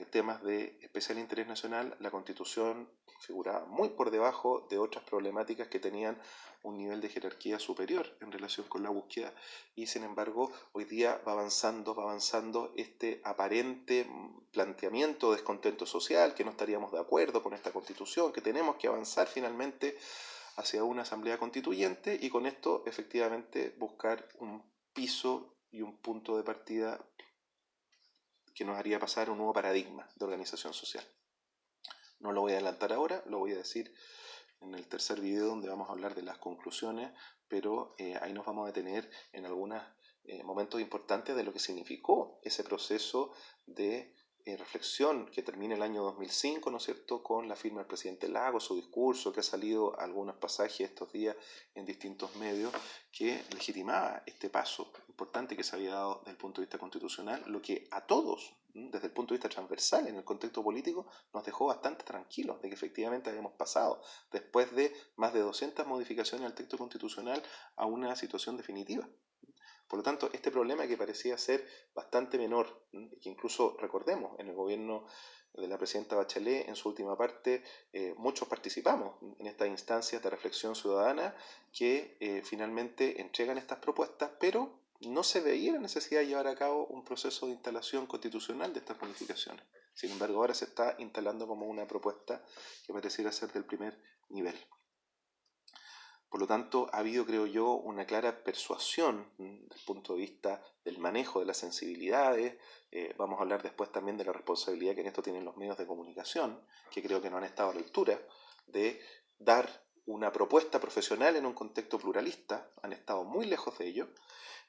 temas de especial interés nacional, la Constitución figuraba muy por debajo de otras problemáticas que tenían un nivel de jerarquía superior en relación con la búsqueda, y sin embargo hoy día va avanzando este aparente planteamiento de descontento social, que no estaríamos de acuerdo con esta Constitución, que tenemos que avanzar finalmente hacia una asamblea constituyente y con esto efectivamente buscar un piso y un punto de partida que nos haría pasar a un nuevo paradigma de organización social. No lo voy a adelantar ahora, lo voy a decir en el tercer video donde vamos a hablar de las conclusiones, pero ahí nos vamos a detener en algunos momentos importantes de lo que significó ese proceso de reflexión que termina el año 2005, ¿no es cierto?, con la firma del presidente Lagos, su discurso, que ha salido algunos pasajes estos días en distintos medios, que legitimaba este paso importante que se había dado desde el punto de vista constitucional, lo que a todos, desde el punto de vista transversal en el contexto político, nos dejó bastante tranquilos de que efectivamente habíamos pasado, después de más de 200 modificaciones al texto constitucional, a una situación definitiva. Por lo tanto, este problema que parecía ser bastante menor, que incluso recordemos, en el gobierno de la presidenta Bachelet, en su última parte, muchos participamos en estas instancias de reflexión ciudadana que finalmente entregan estas propuestas, pero no se veía la necesidad de llevar a cabo un proceso de instalación constitucional de estas modificaciones. Sin embargo, ahora se está instalando como una propuesta que pareciera ser del primer nivel. Por lo tanto, ha habido, creo yo, una clara persuasión desde el punto de vista del manejo de las sensibilidades. Vamos a hablar después también de la responsabilidad que en esto tienen los medios de comunicación, que creo que no han estado a la altura de dar una propuesta profesional en un contexto pluralista, han estado muy lejos de ello,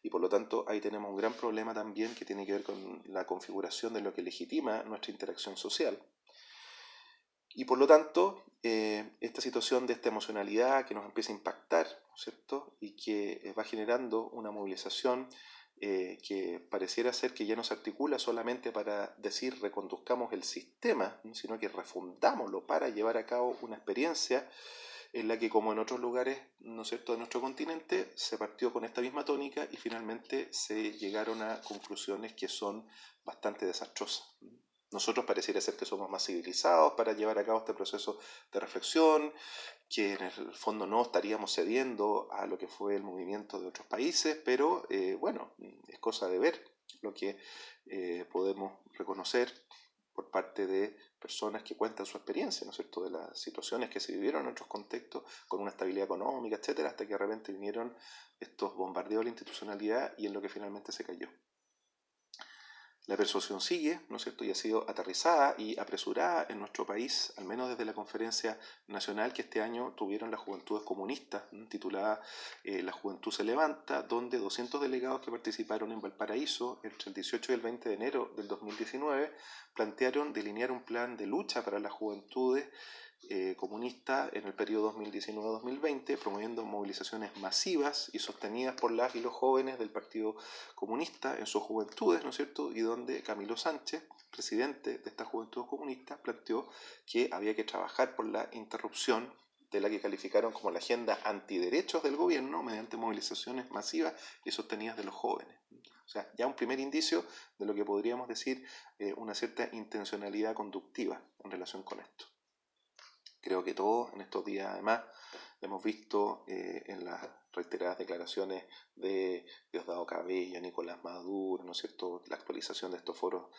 y por lo tanto ahí tenemos un gran problema también que tiene que ver con la configuración de lo que legitima nuestra interacción social. Y por lo tanto, esta situación de esta emocionalidad que nos empieza a impactar, ¿no es cierto?, y que va generando una movilización que pareciera ser que ya no se articula solamente para decir reconduzcamos el sistema, ¿no?, sino que refundámoslo para llevar a cabo una experiencia en la que, como en otros lugares, ¿no es cierto?, de nuestro continente, se partió con esta misma tónica y finalmente se llegaron a conclusiones que son bastante desastrosas. Nosotros pareciera ser que somos más civilizados para llevar a cabo este proceso de reflexión, que en el fondo no estaríamos cediendo a lo que fue el movimiento de otros países, pero bueno, es cosa de ver lo que podemos reconocer por parte de personas que cuentan su experiencia, ¿no es cierto?, de las situaciones que se vivieron en otros contextos, con una estabilidad económica, etcétera, hasta que de repente vinieron estos bombardeos de la institucionalidad y en lo que finalmente se cayó. La persuasión sigue, ¿no es cierto?, y ha sido aterrizada y apresurada en nuestro país, al menos desde la conferencia nacional que este año tuvieron las Juventudes Comunistas, titulada La Juventud se levanta, donde 200 delegados que participaron en Valparaíso entre el 18 y el 20 de enero del 2019 plantearon delinear un plan de lucha para las juventudes comunista en el periodo 2019-2020, promoviendo movilizaciones masivas y sostenidas por las y los jóvenes del Partido Comunista en sus juventudes, ¿no es cierto?, y donde Camilo Sánchez, presidente de esta juventud comunista, planteó que había que trabajar por la interrupción de la que calificaron como la agenda antiderechos del gobierno mediante movilizaciones masivas y sostenidas de los jóvenes. O sea, ya un primer indicio de lo que podríamos decir una cierta intencionalidad conductiva en relación con esto. Creo que todos en estos días, además, hemos visto en las reiteradas declaraciones de Diosdado Cabello, Nicolás Maduro, ¿no es cierto?, la actualización de estos foros,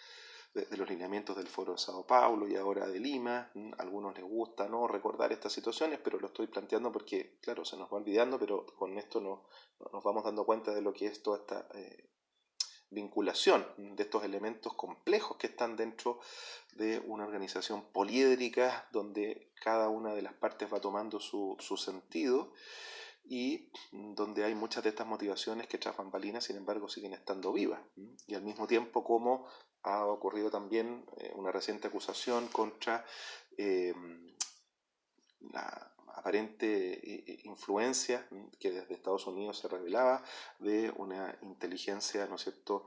de los lineamientos del foro de Sao Paulo y ahora de Lima. A algunos les gusta no recordar estas situaciones, pero lo estoy planteando porque, claro, se nos va olvidando, pero con esto nos vamos dando cuenta de lo que es toda esta vinculación de estos elementos complejos que están dentro de una organización poliédrica donde cada una de las partes va tomando su sentido y donde hay muchas de estas motivaciones que tras bambalinas, sin embargo, siguen estando vivas. Y al mismo tiempo como ha ocurrido también una reciente acusación contra la aparente influencia que desde Estados Unidos se revelaba de una inteligencia, ¿no es cierto?,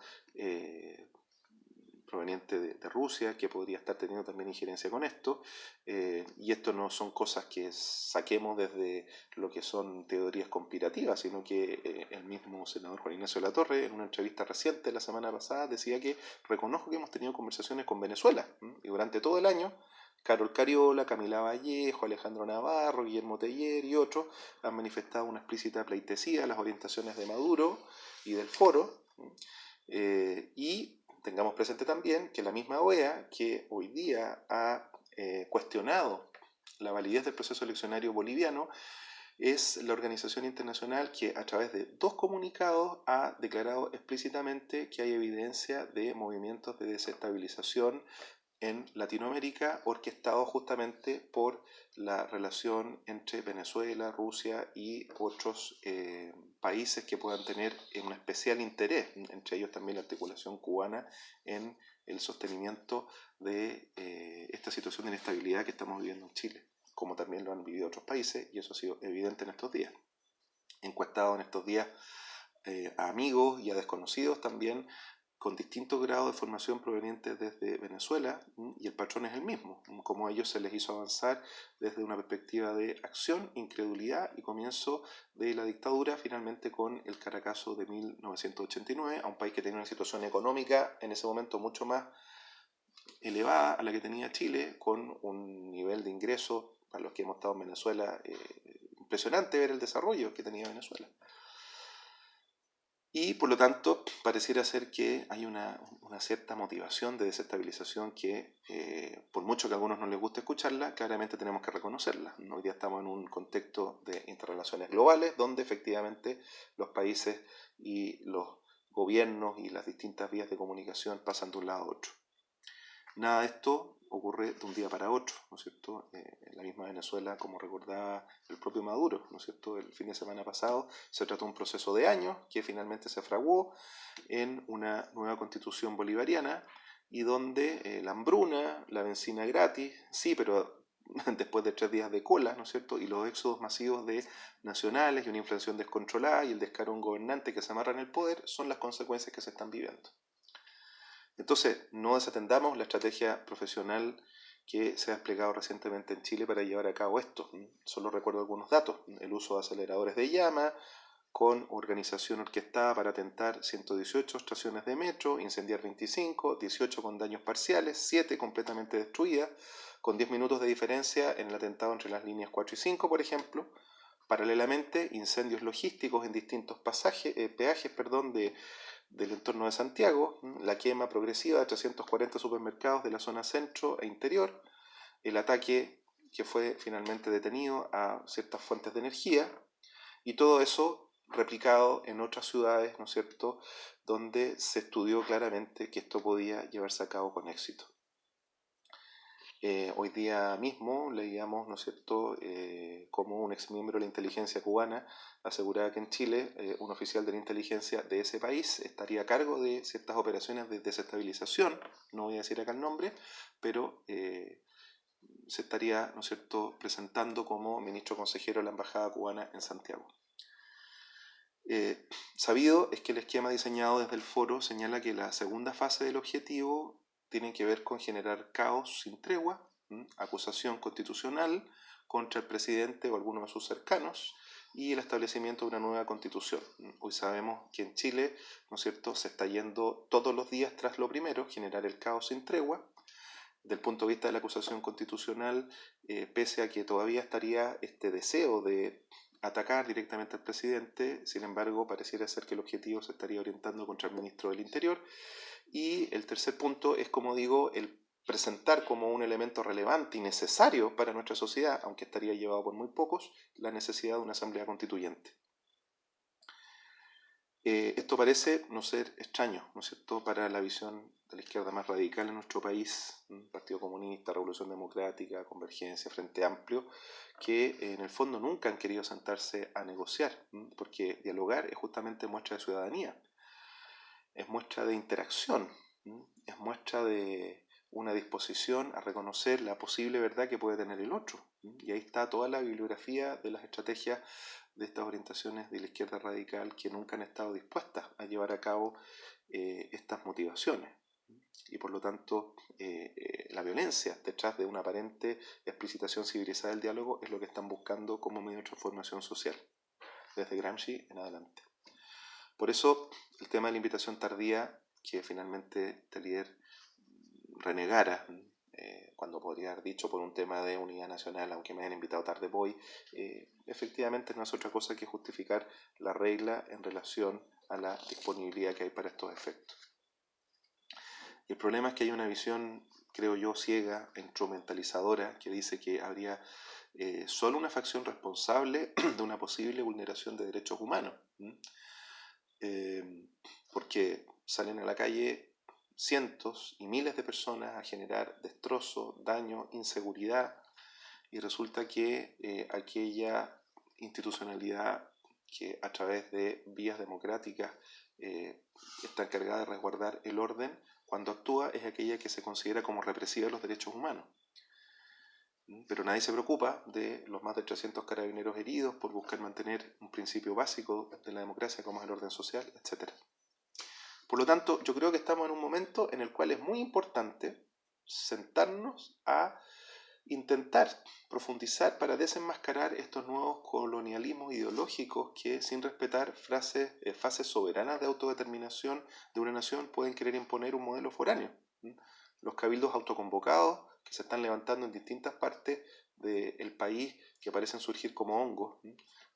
proveniente de Rusia, que podría estar teniendo también injerencia con esto, y esto no son cosas que saquemos desde lo que son teorías conspirativas, sino que el mismo senador Juan Ignacio Latorre, en una entrevista reciente la semana pasada, decía que reconozco que hemos tenido conversaciones con Venezuela, y durante todo el año Carol Cariola, Camila Vallejo, Alejandro Navarro, Guillermo Teller y otros han manifestado una explícita pleitesía a las orientaciones de Maduro y del foro, y tengamos presente también que la misma OEA, que hoy día ha cuestionado la validez del proceso eleccionario boliviano, es la organización internacional que a través de 2 comunicados ha declarado explícitamente que hay evidencia de movimientos de desestabilización en Latinoamérica orquestados justamente por la relación entre Venezuela, Rusia y otros países que puedan tener un especial interés, entre ellos también la articulación cubana en el sostenimiento de esta situación de inestabilidad que estamos viviendo en Chile, como también lo han vivido otros países, y eso ha sido evidente en estos días. He encuestado en estos días a amigos y a desconocidos también con distintos grados de formación provenientes desde Venezuela, y el patrón es el mismo, como a ellos se les hizo avanzar desde una perspectiva de acción, incredulidad y comienzo de la dictadura, finalmente con el Caracazo de 1989, a un país que tenía una situación económica en ese momento mucho más elevada a la que tenía Chile, con un nivel de ingresos, para los que hemos estado en Venezuela, impresionante ver el desarrollo que tenía Venezuela. Y por lo tanto, pareciera ser que hay una cierta motivación de desestabilización que, por mucho que a algunos no les guste escucharla, claramente tenemos que reconocerla. Hoy día estamos en un contexto de interrelaciones globales donde efectivamente los países y los gobiernos y las distintas vías de comunicación pasan de un lado a otro. Nada de esto ocurre de un día para otro, ¿no es cierto? En la misma Venezuela, como recordaba el propio Maduro, ¿no es cierto? El fin de semana pasado se trató de un proceso de años que finalmente se fraguó en una nueva constitución bolivariana y donde la hambruna, la benzina gratis, sí, pero después de 3 días de cola, ¿no es cierto? Y los éxodos masivos de nacionales y una inflación descontrolada y el descaro de un gobernante que se amarra en el poder son las consecuencias que se están viviendo. Entonces, no desatendamos la estrategia profesional que se ha desplegado recientemente en Chile para llevar a cabo esto. Solo recuerdo algunos datos. El uso de aceleradores de llama, con organización orquestada para atentar 118 estaciones de metro, incendiar 25, 18 con daños parciales, 7 completamente destruidas, con 10 minutos de diferencia en el atentado entre las líneas 4 y 5, por ejemplo. Paralelamente, incendios logísticos en distintos peajes del entorno de Santiago, la quema progresiva de 340 supermercados de la zona centro e interior, el ataque que fue finalmente detenido a ciertas fuentes de energía, y todo eso replicado en otras ciudades, ¿no es cierto?, donde se estudió claramente que esto podía llevarse a cabo con éxito. Hoy día mismo leíamos, ¿no es cierto?, como un exmiembro de la inteligencia cubana aseguraba que en Chile un oficial de la inteligencia de ese país estaría a cargo de ciertas operaciones de desestabilización, no voy a decir acá el nombre, pero se estaría, ¿no es cierto?, presentando como ministro consejero de la Embajada cubana en Santiago. Sabido es que el esquema diseñado desde el foro señala que la segunda fase del objetivo tiene que ver con generar caos sin tregua, acusación constitucional contra el presidente o alguno de sus cercanos y el establecimiento de una nueva constitución. Hoy sabemos que en Chile, ¿no es cierto?, se está yendo todos los días tras lo primero, generar el caos sin tregua. Del punto de vista de la acusación constitucional, pese a que todavía estaría este deseo de atacar directamente al presidente, sin embargo, pareciera ser que el objetivo se estaría orientando contra el ministro del Interior. Y el tercer punto es, como digo, el presentar como un elemento relevante y necesario para nuestra sociedad, aunque estaría llevado por muy pocos, la necesidad de una asamblea constituyente. Esto parece no ser extraño, ¿no es cierto?, para la visión de la izquierda más radical en nuestro país, Partido Comunista, Revolución Democrática, Convergencia, Frente Amplio, que en el fondo nunca han querido sentarse a negociar, porque dialogar es justamente muestra de ciudadanía, es muestra de interacción, es muestra de una disposición a reconocer la posible verdad que puede tener el otro. Y ahí está toda la bibliografía de las estrategias de estas orientaciones de la izquierda radical que nunca han estado dispuestas a llevar a cabo estas motivaciones. Y por lo tanto, la violencia detrás de una aparente explicitación civilizada del diálogo es lo que están buscando como medio de transformación social, desde Gramsci en adelante. Por eso, el tema de la invitación tardía, que finalmente este líder renegara, cuando podría haber dicho por un tema de unidad nacional, aunque me hayan invitado tarde voy, efectivamente no es otra cosa que justificar la regla en relación a la disponibilidad que hay para estos efectos. Y el problema es que hay una visión, creo yo, ciega e instrumentalizadora que dice que habría solo una facción responsable de una posible vulneración de derechos humanos. Porque salen a la calle cientos y miles de personas a generar destrozo, daño, inseguridad, y resulta que aquella institucionalidad que a través de vías democráticas está encargada de resguardar el orden, cuando actúa es aquella que se considera como represiva de los derechos humanos. Pero nadie se preocupa de los más de 300 carabineros heridos por buscar mantener un principio básico de la democracia como es el orden social, etc. Por lo tanto, yo creo que estamos en un momento en el cual es muy importante sentarnos a intentar profundizar para desenmascarar estos nuevos colonialismos ideológicos que, sin respetar fases soberanas de autodeterminación de una nación, pueden querer imponer un modelo foráneo. Los cabildos autoconvocados que se están levantando en distintas partes del país, que parecen surgir como hongos,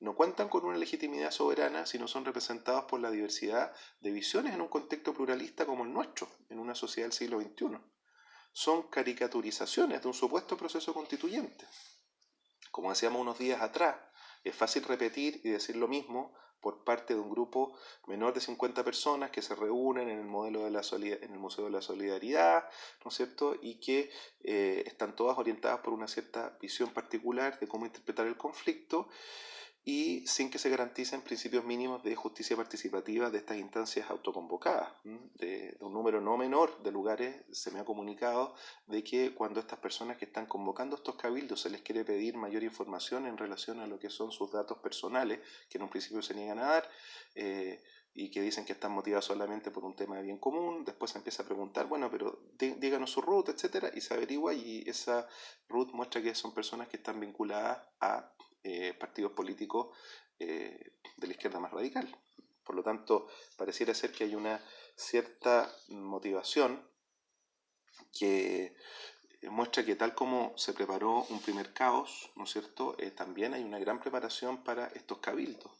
no cuentan con una legitimidad soberana, sino son representados por la diversidad de visiones en un contexto pluralista como el nuestro, en una sociedad del siglo XXI. Son caricaturizaciones de un supuesto proceso constituyente. Como decíamos unos días atrás, es fácil repetir y decir lo mismo por parte de un grupo menor de 50 personas que se reúnen en el Museo de la Solidaridad, ¿no es cierto? Y que están todas orientadas por una cierta visión particular de cómo interpretar el conflicto, y sin que se garanticen principios mínimos de justicia participativa de estas instancias autoconvocadas. De un número no menor de lugares se me ha comunicado de que cuando estas personas que están convocando estos cabildos se les quiere pedir mayor información en relación a lo que son sus datos personales, que en un principio se niegan a dar, y que dicen que están motivados solamente por un tema de bien común, después se empieza a preguntar, bueno, pero díganos su RUT, etcétera, y se averigua, y esa RUT muestra que son personas que están vinculadas a partidos políticos de la izquierda más radical. Por lo tanto, pareciera ser que hay una cierta motivación que muestra que tal como se preparó un primer caos, ¿no es cierto?, también hay una gran preparación para estos cabildos.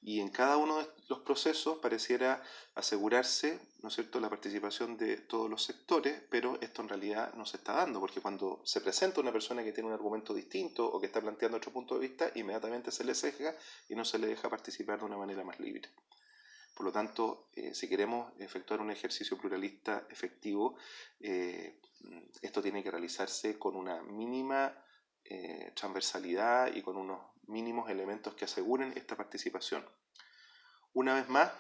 Y en cada uno de los procesos pareciera asegurarse, ¿no es cierto?, la participación de todos los sectores, pero esto en realidad no se está dando, porque cuando se presenta una persona que tiene un argumento distinto o que está planteando otro punto de vista, inmediatamente se le sesga y no se le deja participar de una manera más libre. Por lo tanto, si queremos efectuar un ejercicio pluralista efectivo, esto tiene que realizarse con una mínima transversalidad y con unos mínimos elementos que aseguren esta participación. Una vez más,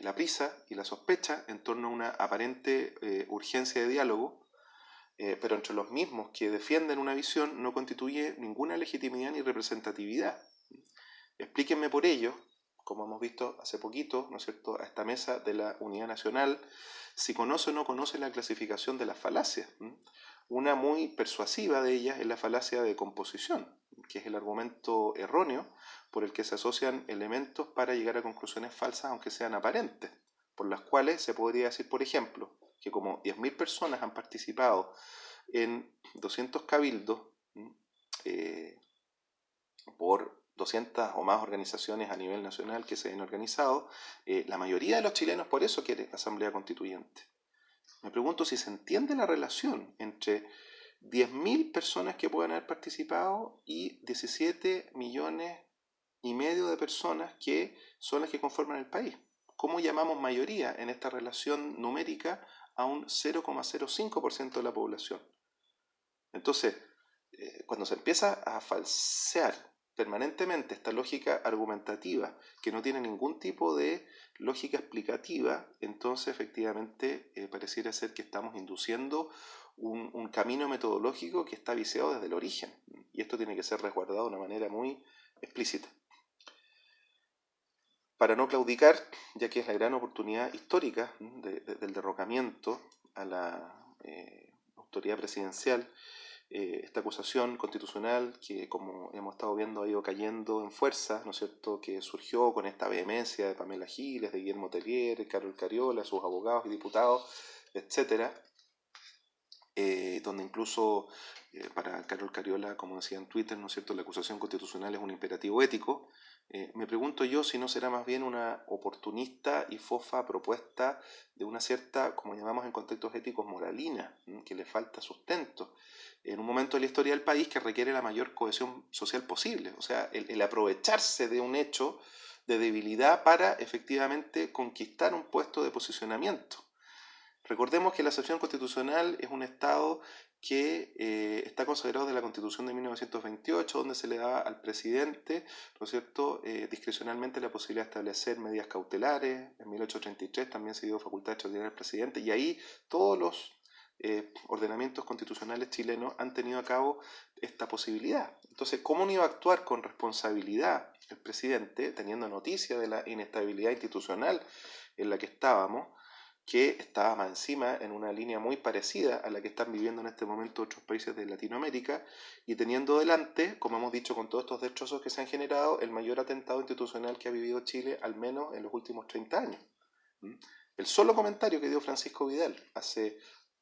la prisa y la sospecha en torno a una aparente urgencia de diálogo, pero entre los mismos que defienden una visión, no constituye ninguna legitimidad ni representatividad. Explíquenme por ello, como hemos visto hace poquito, ¿no es cierto?, a esta mesa de la Unidad Nacional, si conoce o no conoce la clasificación de las falacias. Una muy persuasiva de ellas es la falacia de composición, que es el argumento erróneo por el que se asocian elementos para llegar a conclusiones falsas, aunque sean aparentes, por las cuales se podría decir, por ejemplo, que como 10.000 personas han participado en 200 cabildos por 200 o más organizaciones a nivel nacional que se han organizado, la mayoría de los chilenos por eso quiere asamblea constituyente. Me pregunto si se entiende la relación entre 10.000 personas que pueden haber participado y 17 millones y medio de personas que son las que conforman el país. ¿Cómo llamamos mayoría en esta relación numérica a un 0,05% de la población? Entonces, cuando se empieza a falsear permanentemente esta lógica argumentativa que no tiene ningún tipo de lógica explicativa, entonces efectivamente pareciera ser que estamos induciendo un camino metodológico que está viciado desde el origen, y esto tiene que ser resguardado de una manera muy explícita. Para no claudicar, ya que es la gran oportunidad histórica del derrocamiento a la autoridad presidencial, esta acusación constitucional que, como hemos estado viendo, ha ido cayendo en fuerza, ¿no es cierto?, que surgió con esta vehemencia de Pamela Giles, de Guillermo Tellier, Carol Cariola, sus abogados y diputados, etcétera, donde incluso para Carol Cariola, como decía en Twitter, ¿no es cierto?, la acusación constitucional es un imperativo ético. Me pregunto yo si no será más bien una oportunista y fofa propuesta de una cierta, como llamamos en contextos éticos, moralina, que le falta sustento. en un momento de la historia del país que requiere la mayor cohesión social posible. O sea, el aprovecharse de un hecho de debilidad para efectivamente conquistar un puesto de posicionamiento. Recordemos que la excepción constitucional es un Estado que está consagrado de la Constitución de 1928, donde se le da al presidente, ¿no es cierto?, discrecionalmente la posibilidad de establecer medidas cautelares. En 1833 también se dio facultad extraordinaria al presidente, y ahí todos los ordenamientos constitucionales chilenos han tenido a cabo esta posibilidad. Entonces, ¿cómo no iba a actuar con responsabilidad el presidente, teniendo noticia de la inestabilidad institucional en la que estábamos, que estaba más encima en una línea muy parecida a la que están viviendo en este momento otros países de Latinoamérica, y teniendo delante, como hemos dicho con todos estos destrozos que se han generado, el mayor atentado institucional que ha vivido Chile, al menos en los últimos 30 años? El solo comentario que dio Francisco Vidal hace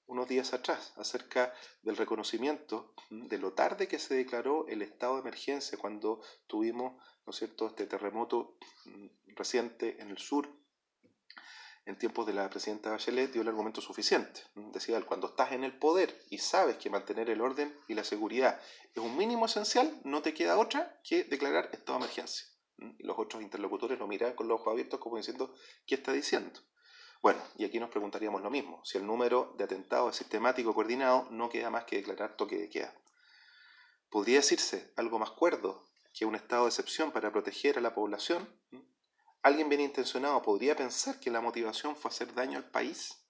unos días atrás acerca del reconocimiento de lo tarde que se declaró el estado de emergencia cuando tuvimos, ¿no es cierto?, este terremoto reciente en el sur, en tiempos de la presidenta Bachelet, dio el argumento suficiente. Decía él, cuando estás en el poder y sabes que mantener el orden y la seguridad es un mínimo esencial, no te queda otra que declarar estado de emergencia. Y los otros interlocutores lo miraban con los ojos abiertos como diciendo, ¿qué está diciendo? Bueno, y aquí nos preguntaríamos lo mismo, si el número de atentados es sistemático coordinado, no queda más que declarar toque de queda. ¿Podría decirse algo más cuerdo que un estado de excepción para proteger a la población? ¿Alguien bien intencionado podría pensar que la motivación fue hacer daño al país?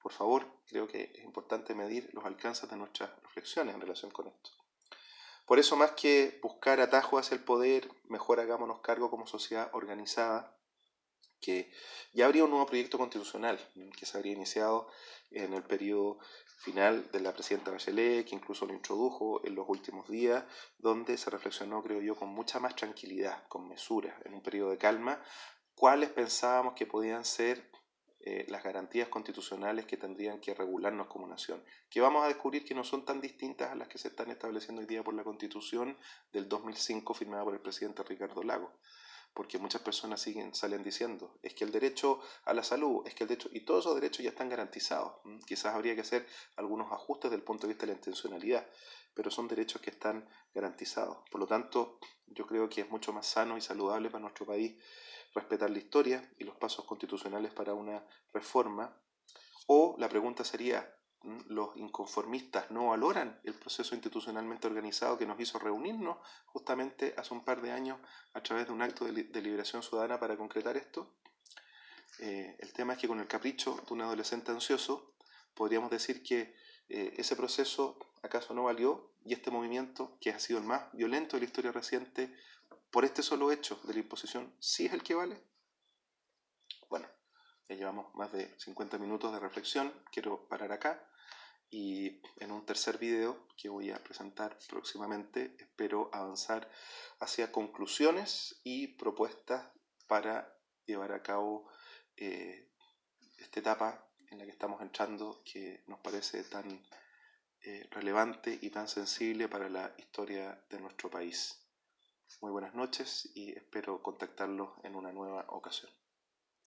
Por favor, creo que es importante medir los alcances de nuestras reflexiones en relación con esto. Por eso, más que buscar atajos hacia el poder, mejor hagámonos cargo como sociedad organizada, que ya habría un nuevo proyecto constitucional que se habría iniciado en el periodo final de la presidenta Bachelet, que incluso lo introdujo en los últimos días, donde se reflexionó, creo yo, con mucha más tranquilidad, con mesura, en un periodo de calma, cuáles pensábamos que podían ser las garantías constitucionales que tendrían que regularnos como nación, que vamos a descubrir que no son tan distintas a las que se están estableciendo hoy día por la Constitución del 2005 firmada por el presidente Ricardo Lagos. Porque muchas personas salen diciendo, es que el derecho a la salud, es que el derecho, y todos esos derechos ya están garantizados. Quizás habría que hacer algunos ajustes desde el punto de vista de la intencionalidad, pero son derechos que están garantizados. Por lo tanto, yo creo que es mucho más sano y saludable para nuestro país respetar la historia y los pasos constitucionales para una reforma. O la pregunta sería, ¿los inconformistas no valoran el proceso institucionalmente organizado que nos hizo reunirnos justamente hace un par de años a través de un acto de liberación ciudadana para concretar esto? El tema es que con el capricho de un adolescente ansioso podríamos decir que ese proceso acaso no valió, y este movimiento, que ha sido el más violento de la historia reciente, por este solo hecho de la imposición, ¿sí es el que vale? Bueno, ya llevamos más de 50 minutos de reflexión, quiero parar acá, y en un tercer video que voy a presentar próximamente espero avanzar hacia conclusiones y propuestas para llevar a cabo esta etapa en la que estamos entrando, que nos parece tan relevante y tan sensible para la historia de nuestro país. Muy buenas noches y espero contactarlos en una nueva ocasión.